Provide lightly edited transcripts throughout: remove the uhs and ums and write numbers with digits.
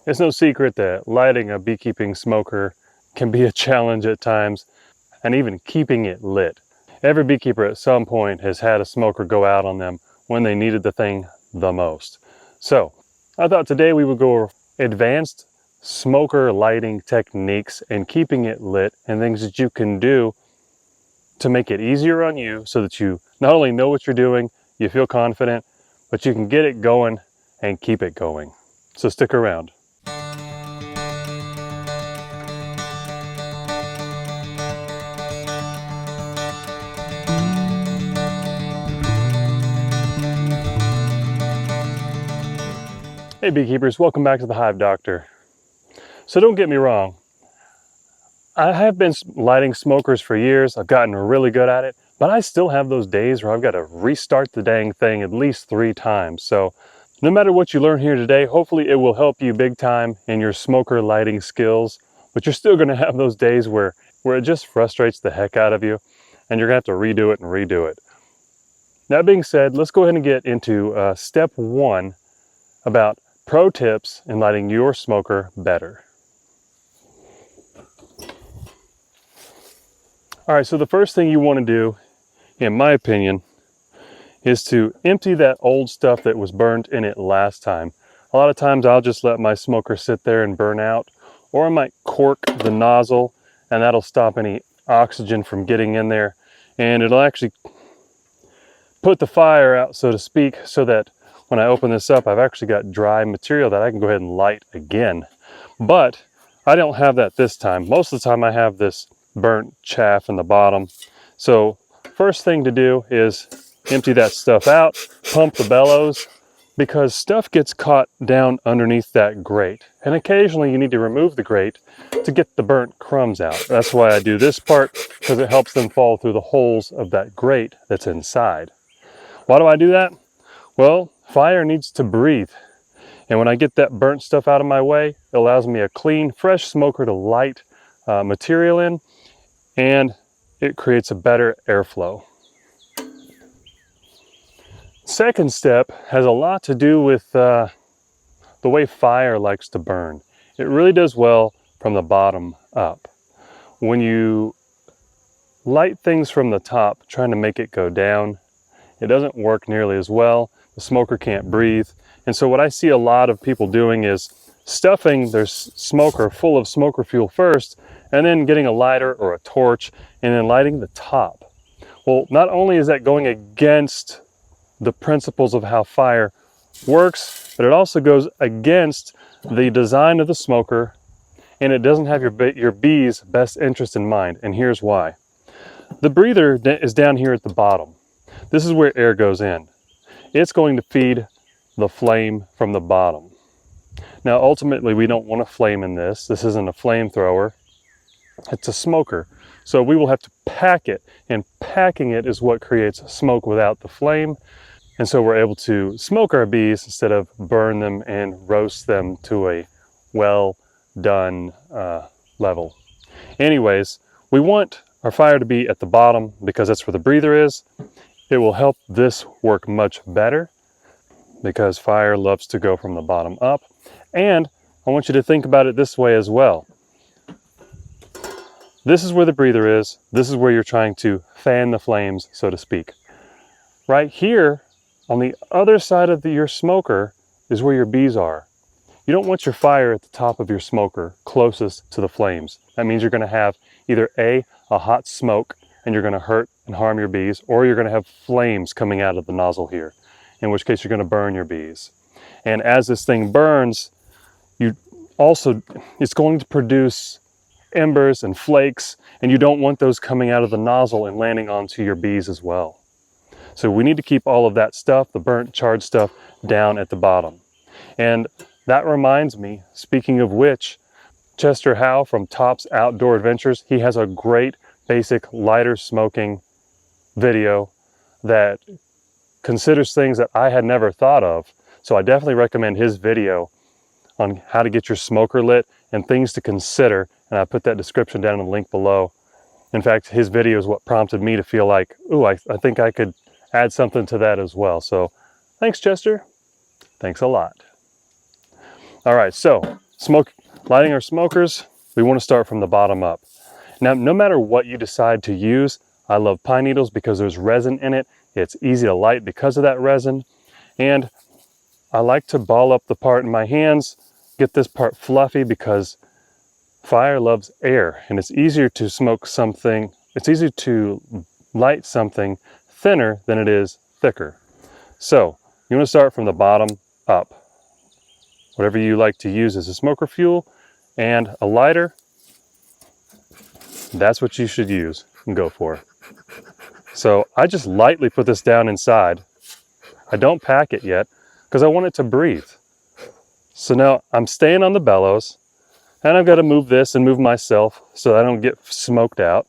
It's no secret that lighting a beekeeping smoker can be a challenge at times, and even keeping it lit. Every beekeeper at some point has had a smoker go out on them when they needed the thing the most. So I thought today we would go over advanced smoker lighting techniques and keeping it lit, and things that you can do to make it easier on you so that you not only know what you're doing, you feel confident, but you can get it going and keep it going. So stick around. Hey beekeepers, welcome back to the Hive Doctor. So don't get me wrong, I have been lighting smokers for years. I've gotten really good at it, but I still have those days where I've got to restart the dang thing at least 3 times. So no matter what you learn here today, hopefully it will help you big time in your smoker lighting skills, but you're still going to have those days where it just frustrates the heck out of you and you're going to have to redo it and redo it. That being said, let's go ahead and get into step 1 about pro tips in lighting your smoker better. All right, so the first thing you want to do, in my opinion, is to empty that old stuff that was burned in it last time. A lot of times I'll just let my smoker sit there and burn out, or I might cork the nozzle and that'll stop any oxygen from getting in there, and it'll actually put the fire out, so to speak, so that when I open this up, I've actually got dry material that I can go ahead and light again. But I don't have that this time. Most of the time I have this burnt chaff in the bottom. So first thing to do is empty that stuff out, pump the bellows, because stuff gets caught down underneath that grate. And occasionally you need to remove the grate to get the burnt crumbs out. That's why I do this part, because it helps them fall through the holes of that grate that's inside. Why do I do that? Well, fire needs to breathe. And when I get that burnt stuff out of my way, it allows me a clean, fresh smoker to light material in, and it creates a better airflow. Second step has a lot to do with the way fire likes to burn. It really does well from the bottom up. When you light things from the top, trying to make it go down, it doesn't work nearly as well. The smoker can't breathe. And so what I see a lot of people doing is stuffing their smoker full of smoker fuel first, and then getting a lighter or a torch and then lighting the top. Well, not only is that going against the principles of how fire works, but it also goes against the design of the smoker, and it doesn't have your bees' best interest in mind. And here's why. The breather is down here at the bottom. This is where air goes in. It's going to feed the flame from the bottom. Now, ultimately, we don't want a flame in this. This isn't a flamethrower. It's a smoker. So we will have to pack it, and packing it is what creates smoke without the flame. And so we're able to smoke our bees instead of burn them and roast them to a well done level. Anyways, we want our fire to be at the bottom because that's where the breather is. It will help this work much better because fire loves to go from the bottom up. And I want you to think about it this way as well. This is where the breather is. This is where you're trying to fan the flames, so to speak. Right here, on the other side of your smoker, is where your bees are. You don't want your fire at the top of your smoker, closest to the flames. That means you're going to have either a hot smoke, and you're going to hurt and harm your bees, or you're going to have flames coming out of the nozzle here, in which case you're going to burn your bees. And as this thing burns, it's going to produce embers and flakes, and you don't want those coming out of the nozzle and landing onto your bees as well. So we need to keep all of that stuff, the burnt, charred stuff, down at the bottom. And that reminds me, speaking of which, Chester Howe from Tops Outdoor Adventures, he has a great basic lighter smoking video that considers things that I had never thought of. So I definitely recommend his video on how to get your smoker lit and things to consider. And I put that description down in the link below. In fact, his video is what prompted me to feel like, ooh, I think I could add something to that as well. So thanks, Chester. Thanks a lot. All right, so lighting our smokers, we want to start from the bottom up. Now, no matter what you decide to use, I love pine needles because there's resin in it. It's easy to light because of that resin. And I like to ball up the part in my hands, get this part fluffy because fire loves air, and it's easier to smoke something, it's easier to light something thinner than it is thicker. So you want to start from the bottom up. Whatever you like to use as a smoker fuel and a lighter, that's what you should use and go for. So I just lightly put this down inside. I don't pack it yet because I want it to breathe. So now I'm staying on the bellows, and I've got to move this and move myself so that I don't get smoked out.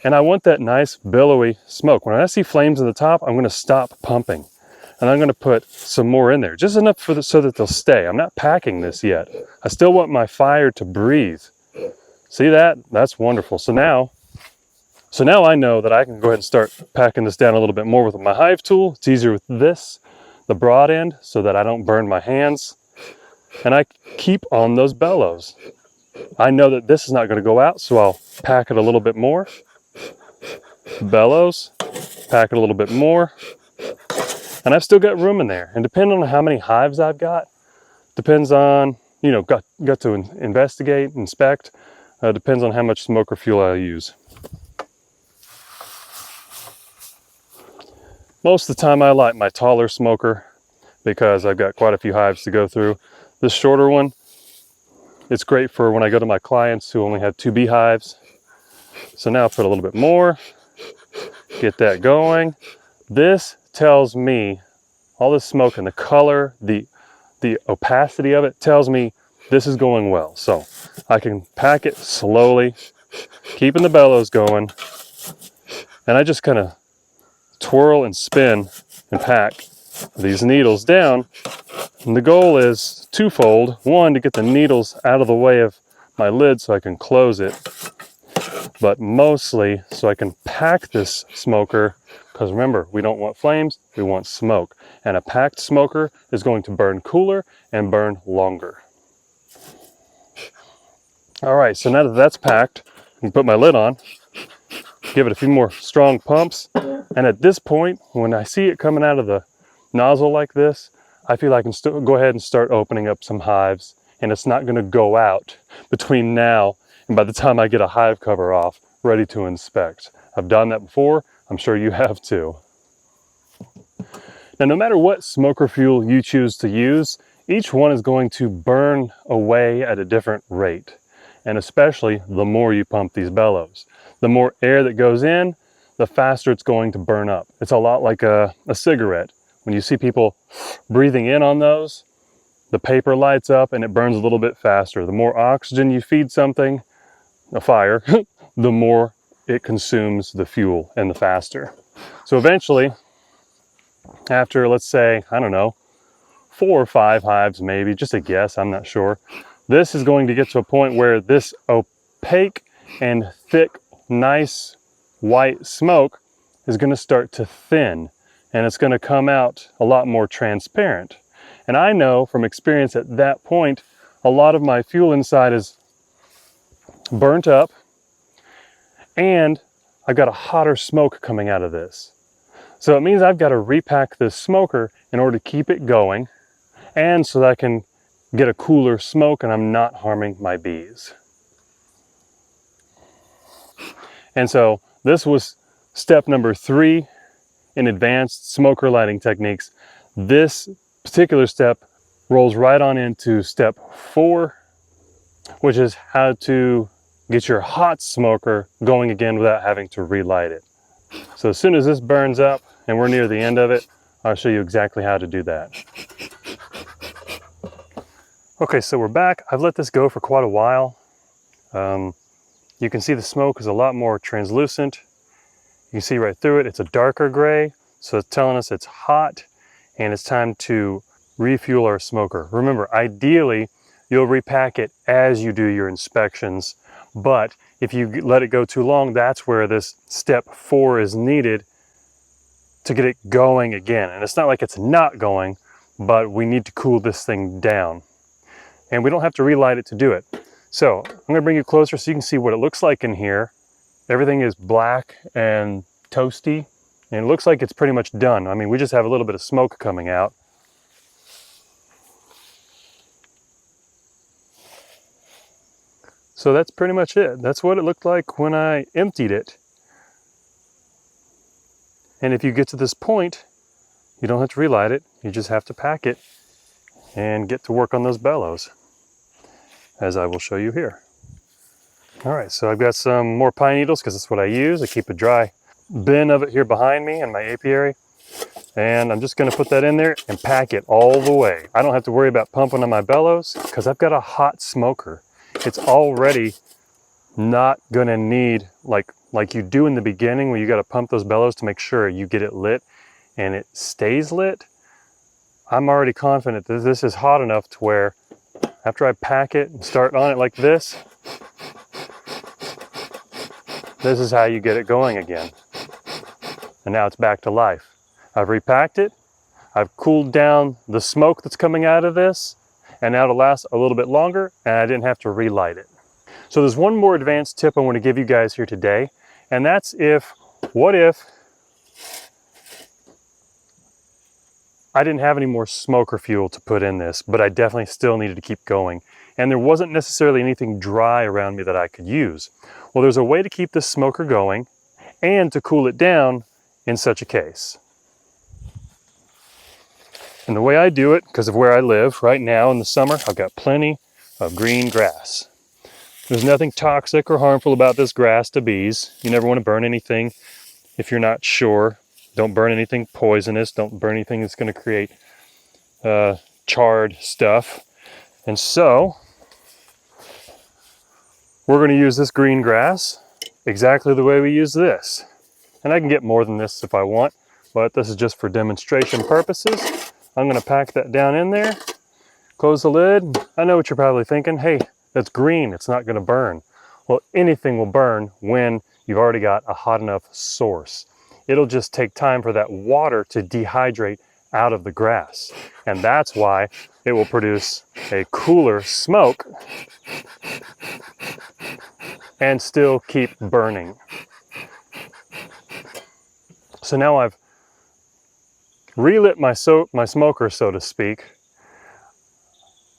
And I want that nice billowy smoke. When I see flames in the top, I'm going to stop pumping. And I'm going to put some more in there, just enough so that they'll stay. I'm not packing this yet. I still want my fire to breathe. See that? That's wonderful. So now I know that I can go ahead and start packing this down a little bit more with my Hive tool. It's easier with this, the broad end, so that I don't burn my hands. And I keep on those bellows. I know that this is not going to go out, so I'll pack it a little bit more. Bellows, pack it a little bit more. And I've still got room in there. And depending on how many hives I've got, depends on, got to investigate, inspect, depends on how much smoker fuel I use. Most of the time I light my taller smoker because I've got quite a few hives to go through. This shorter one, it's great for when I go to my clients who only have 2 beehives. So now I'll put a little bit more, get that going. This tells me, all this smoke and the color, the opacity of it tells me this is going well. So I can pack it slowly, keeping the bellows going. And I just kind of twirl and spin and pack these needles down. And the goal is twofold. One, to get the needles out of the way of my lid so I can close it. But mostly so I can pack this smoker, because remember, we don't want flames, we want smoke. And a packed smoker is going to burn cooler and burn longer. All right, so now that that's packed, I can put my lid on, give it a few more strong pumps. And at this point, when I see it coming out of the nozzle like this, I feel I can still go ahead and start opening up some hives, and it's not going to go out between now and by the time I get a hive cover off, ready to inspect. I've done that before. I'm sure you have too. Now, no matter what smoker fuel you choose to use, each one is going to burn away at a different rate. And especially the more you pump these bellows. The more air that goes in, the faster it's going to burn up. It's a lot like a cigarette. When you see people breathing in on those, the paper lights up and it burns a little bit faster. The more oxygen you feed something, a fire, the more it consumes the fuel and the faster. So eventually, after, let's say, I don't know, 4 or 5 hives maybe, just a guess, I'm not sure, this is going to get to a point where this opaque and thick, nice white smoke is going to start to thin, and it's going to come out a lot more transparent. And I know from experience at that point, a lot of my fuel inside is burnt up, and I've got a hotter smoke coming out of this. So it means I've got to repack this smoker in order to keep it going, and so that I can get a cooler smoke and I'm not harming my bees. And so this was step number 3 in advanced smoker lighting techniques. This particular step rolls right on into step 4, which is how to get your hot smoker going again without having to relight it. So as soon as this burns up and we're near the end of it, I'll show you exactly how to do that. Okay, so we're back. I've let this go for quite a while. You can see the smoke is a lot more translucent. You can see right through it. It's a darker gray, so it's telling us it's hot and it's time to refuel our smoker. Remember, ideally, you'll repack it as you do your inspections, but if you let it go too long, that's where this step 4 is needed to get it going again. And it's not like it's not going, but we need to cool this thing down. and we don't have to relight it to do it. So I'm gonna bring you closer so you can see what it looks like in here. Everything is black and toasty, and it looks like it's pretty much done. I mean, we just have a little bit of smoke coming out. So that's pretty much it. That's what it looked like when I emptied it. And if you get to this point, you don't have to relight it. You just have to pack it and get to work on those bellows, as I will show you here. All right, so I've got some more pine needles because that's what I use. I keep a dry bin of it here behind me in my apiary. And I'm just gonna put that in there and pack it all the way. I don't have to worry about pumping on my bellows because I've got a hot smoker. It's already not gonna need, like you do in the beginning when you gotta pump those bellows to make sure you get it lit and it stays lit. I'm already confident that this is hot enough to where after I pack it and start on it like this is how you get it going again. And now it's back to life. I've repacked it, I've cooled down the smoke that's coming out of this, and now it'll last a little bit longer, and I didn't have to relight it. So there's one more advanced tip I want to give you guys here today, and that's what if I didn't have any more smoker fuel to put in this, but I definitely still needed to keep going, and there wasn't necessarily anything dry around me that I could use. Well, there's a way to keep this smoker going and to cool it down in such a case. And the way I do it, because of where I live right now in the summer, I've got plenty of green grass. There's nothing toxic or harmful about this grass to bees. You never want to burn anything if you're not sure. Don't burn anything poisonous. Don't burn anything that's going to create charred stuff. And so we're going to use this green grass exactly the way we use this. And I can get more than this if I want, but this is just for demonstration purposes. I'm going to pack that down in there, close the lid. I know what you're probably thinking. Hey, that's green. It's not going to burn. Well, anything will burn when you've already got a hot enough source. It'll just take time for that water to dehydrate out of the grass. And that's why it will produce a cooler smoke and still keep burning. So now I've relit my smoker, so to speak,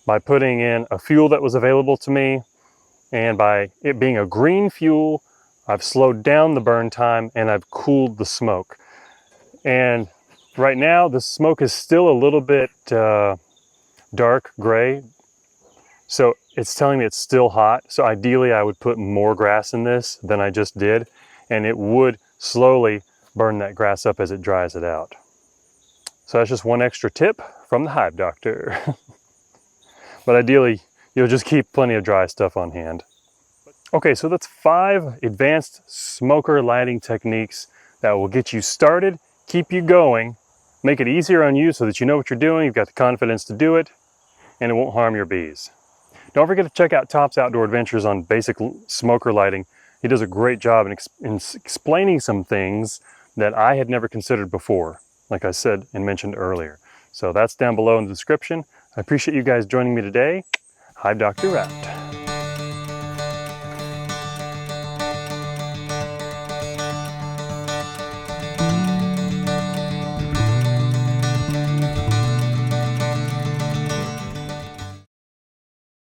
by putting in a fuel that was available to me, and by it being a green fuel, I've slowed down the burn time and I've cooled the smoke. And right now the smoke is still a little bit dark gray, so it's telling me it's still hot. So ideally I would put more grass in this than I just did, and it would slowly burn that grass up as it dries it out. So that's just one extra tip from the Hive Doctor. But ideally, you'll just keep plenty of dry stuff on hand. Okay, so that's 5 advanced smoker lighting techniques that will get you started, keep you going, make it easier on you so that you know what you're doing, you've got the confidence to do it, and it won't harm your bees. Don't forget to check out Top's Outdoor Adventures on basic smoker lighting. He does a great job in explaining some things that I had never considered before, like I said and mentioned earlier. So that's down below in the description. I appreciate you guys joining me today. Hive Doctor out.